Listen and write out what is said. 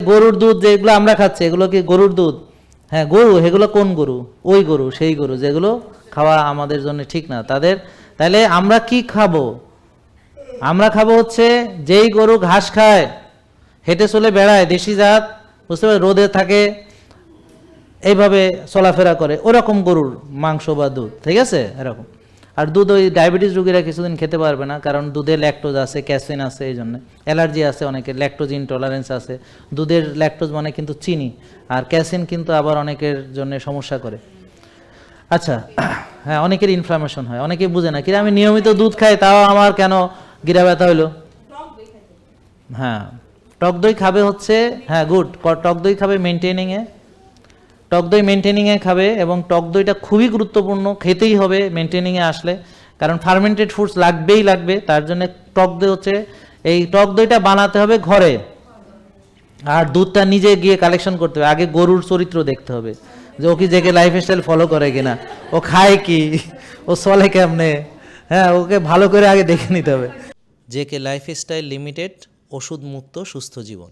গরুর দুধ যেগুলো আমরা খাচ্ছি এগুলো কি গরুর দুধ? হ্যাঁ গরু, এগুলো কোন গরু? ওই গরু, সেই গরু যেগুলো খাওয়া আমাদের জন্য ঠিক না তাদের। তাহলে আমরা কি খাবো? আমরা খাবো হচ্ছে যেই গরু ঘাস খায়, হেঁটে চলে বেড়ায়, দেশি জাত, বুঝতে পারে, রোদে থাকে, এইভাবে চলাফেরা করে, ওরকম গরুর মাংস বা দুধ, ঠিক আছে? এরকম। আর দুধ ওই ডায়াবেটিস রোগীরা কিছুদিন খেতে পারবে না, কারণ দুধে ল্যাকটোজ আছে, ক্যাসিন আছে, এই জন্য অ্যালার্জি আছে অনেকের, ল্যাকটোজ ইনটলারেন্স আছে। দুধের ল্যাকটোজ মানে কিন্তু চিনি, আর ক্যাসিন কিন্তু আবার অনেকের জন্য সমস্যা করে। আচ্ছা, হ্যাঁ, অনেকের ইনফ্লামেশন হয়, অনেকে বুঝে না, কিন্তু আমি নিয়মিত দুধ খাই তাও আমার কেন গিরা ব্যথা হইলো? হ্যাঁ, টক দই খাবে হচ্ছে, হ্যাঁ গুড, টক দই খাবে মেনটেনিংয়ে, টক দই মেনটেনিংয়ে খাবে, এবং টক দইটা খুবই গুরুত্বপূর্ণ, খেতেই হবে মেনটেনিংয়ে আসলে, কারণ ফার্মেন্টেড ফুডস লাগবে। তার জন্য টক দই হচ্ছে, এই টক দইটা বানাতে হবে ঘরে, আর দুধটা নিজে গিয়ে কালেকশন করতে হবে। আগে গরুর চরিত্র দেখতে হবে, যে ও কি জেকে লাইফস্টাইল ফলো করে কিনা, ও খায় কি, ও চলে কেমনে, হ্যাঁ ওকে ভালো করে আগে দেখে নিতে হবে। জেকে লাইফস্টাইল লিমিটেড, ওষুধ মুক্ত সুস্থ জীবন।